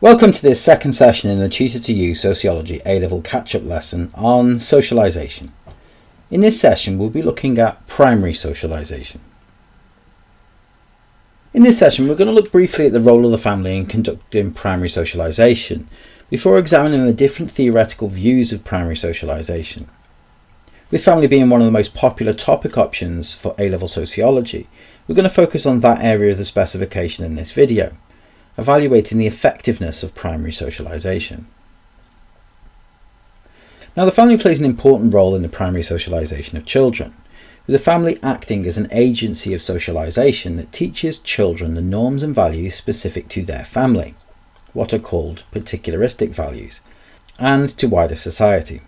Welcome to this second session in the Tutor to You Sociology A Level catch-up lesson on socialisation. In this session we'll be looking at primary socialisation. In this session we're going to look briefly at the role of the family in conducting primary socialisation before examining the different theoretical views of primary socialisation. With family being one of the most popular topic options for A Level Sociology, we're going to focus on that area of the specification in this video, evaluating the effectiveness of primary socialisation. Now, the family plays an important role in the primary socialisation of children, with the family acting as an agency of socialisation that teaches children the norms and values specific to their family, what are called particularistic values, and to wider society.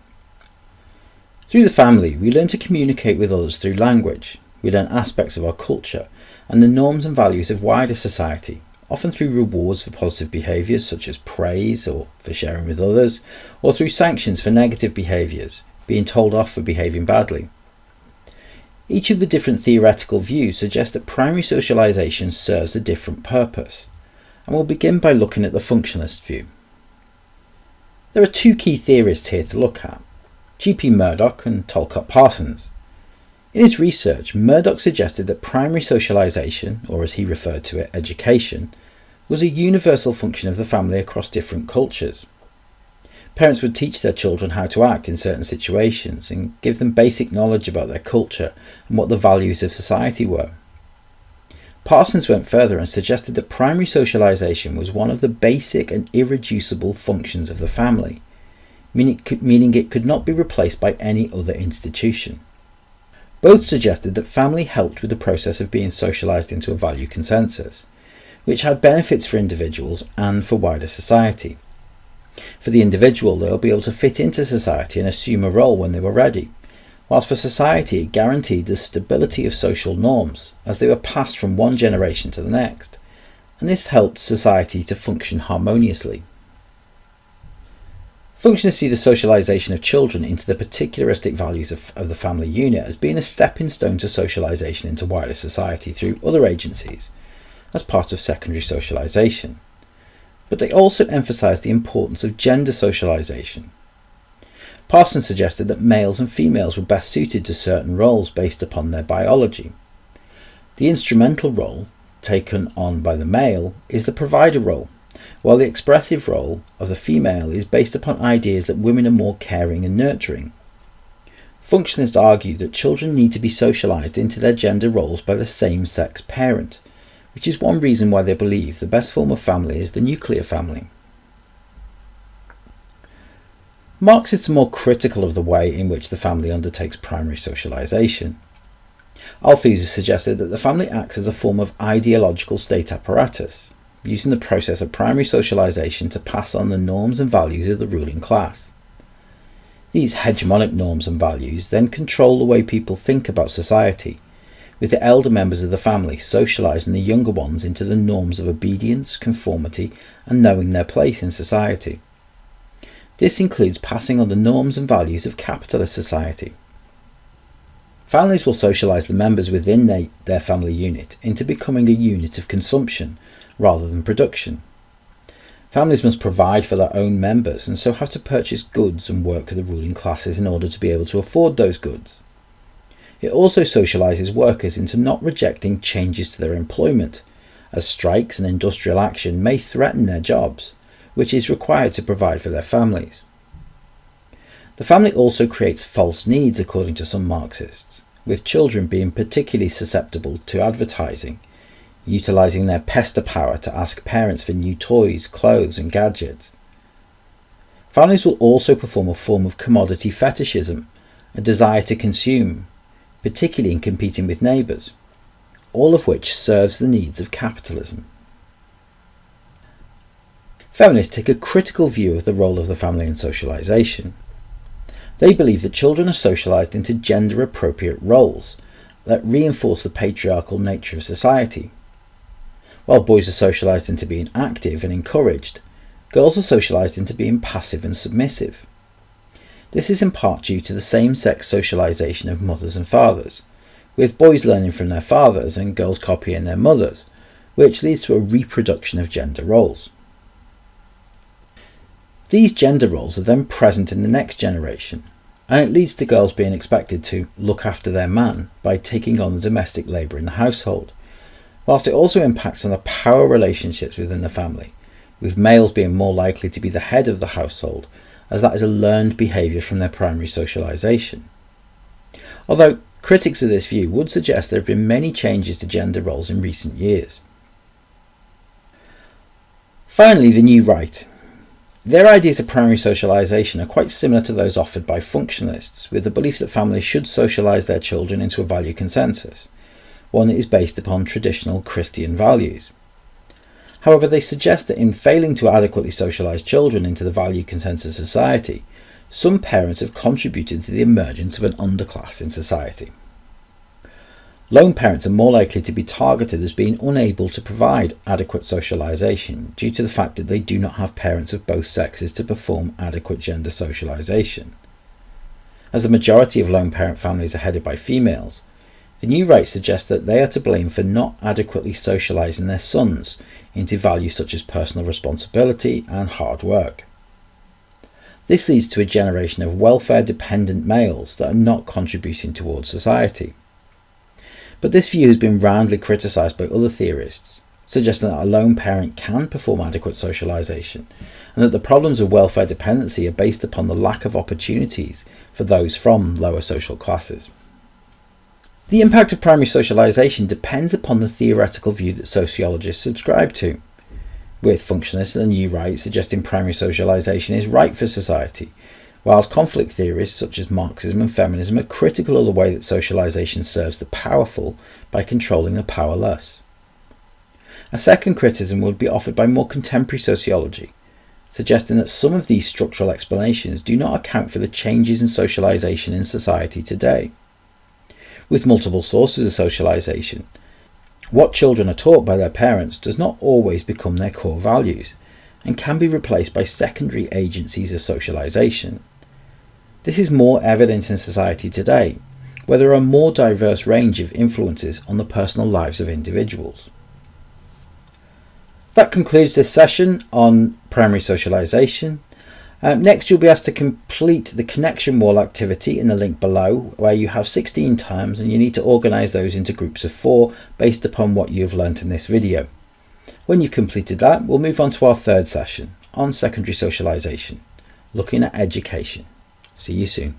Through the family, we learn to communicate with others through language. We learn aspects of our culture and the norms and values of wider society, often through rewards for positive behaviours such as praise or for sharing with others, or through sanctions for negative behaviours, being told off for behaving badly. Each of the different theoretical views suggests that primary socialisation serves a different purpose, and we'll begin by looking at the functionalist view. There are two key theorists here to look at, G.P. Murdoch and Talcott Parsons. In his research, Murdoch suggested that primary socialisation, or as he referred to it, education, was a universal function of the family across different cultures. Parents would teach their children how to act in certain situations and give them basic knowledge about their culture and what the values of society were. Parsons went further and suggested that primary socialisation was one of the basic and irreducible functions of the family, meaning it could not be replaced by any other institution. Both suggested that family helped with the process of being socialised into a value consensus, which had benefits for individuals and for wider society. For the individual, they'll be able to fit into society and assume a role when they were ready, whilst for society it guaranteed the stability of social norms as they were passed from one generation to the next, and this helped society to function harmoniously. Functionists see the socialisation of children into the particularistic values of the family unit as being a stepping stone to socialisation into wider society through other agencies, as part of secondary socialisation. But they also emphasise the importance of gender socialisation. Parsons suggested that males and females were best suited to certain roles based upon their biology. The instrumental role, taken on by the male, is the provider role, while the expressive role of the female is based upon ideas that women are more caring and nurturing. Functionalists argue that children need to be socialised into their gender roles by the same-sex parent, which is one reason why they believe the best form of family is the nuclear family. Marxists are more critical of the way in which the family undertakes primary socialisation. Althusser suggested that the family acts as a form of ideological state apparatus, using the process of primary socialisation to pass on the norms and values of the ruling class. These hegemonic norms and values then control the way people think about society, with the elder members of the family socialising the younger ones into the norms of obedience, conformity, and knowing their place in society. This includes passing on the norms and values of capitalist society. Families will socialise the members within their family unit into becoming a unit of consumption rather than production. Families must provide for their own members and so have to purchase goods and work for the ruling classes in order to be able to afford those goods. It also socialises workers into not rejecting changes to their employment, as strikes and industrial action may threaten their jobs, which is required to provide for their families. The family also creates false needs according to some Marxists, with children being particularly susceptible to advertising, utilising their pester power to ask parents for new toys, clothes and gadgets. Families will also perform a form of commodity fetishism, a desire to consume, particularly in competing with neighbours, all of which serves the needs of capitalism. Feminists take a critical view of the role of the family in socialisation. They believe that children are socialised into gender-appropriate roles that reinforce the patriarchal nature of society. While boys are socialised into being active and encouraged, girls are socialised into being passive and submissive. This is in part due to the same-sex socialisation of mothers and fathers, with boys learning from their fathers and girls copying their mothers, which leads to a reproduction of gender roles. These gender roles are then present in the next generation, and it leads to girls being expected to look after their man by taking on the domestic labour in the household, whilst it also impacts on the power relationships within the family, with males being more likely to be the head of the household, as that is a learned behaviour from their primary socialisation. Although critics of this view would suggest there have been many changes to gender roles in recent years. Finally, the new right. Their ideas of primary socialisation are quite similar to those offered by functionalists, with the belief that families should socialise their children into a value consensus, one that is based upon traditional Christian values. However, they suggest that in failing to adequately socialise children into the value consensus society, some parents have contributed to the emergence of an underclass in society. Lone parents are more likely to be targeted as being unable to provide adequate socialisation due to the fact that they do not have parents of both sexes to perform adequate gender socialisation. As the majority of lone parent families are headed by females, the new right suggests that they are to blame for not adequately socialising their sons into values such as personal responsibility and hard work. This leads to a generation of welfare-dependent males that are not contributing towards society. But this view has been roundly criticised by other theorists, suggesting that a lone parent can perform adequate socialisation, and that the problems of welfare dependency are based upon the lack of opportunities for those from lower social classes. The impact of primary socialisation depends upon the theoretical view that sociologists subscribe to, with functionalists and the new right suggesting primary socialisation is right for society, whilst conflict theorists such as Marxism and Feminism are critical of the way that socialisation serves the powerful by controlling the powerless. A second criticism would be offered by more contemporary sociology, suggesting that some of these structural explanations do not account for the changes in socialisation in society today. With multiple sources of socialisation, what children are taught by their parents does not always become their core values, and can be replaced by secondary agencies of socialisation. This is more evident in society today, where there are a more diverse range of influences on the personal lives of individuals. That concludes this session on primary socialisation. Next, you'll be asked to complete the connection wall activity in the link below, where you have 16 terms and you need to organise those into groups of 4 based upon what you've learnt in this video. When you've completed that, we'll move on to our third session on secondary socialisation, looking at education. See you soon.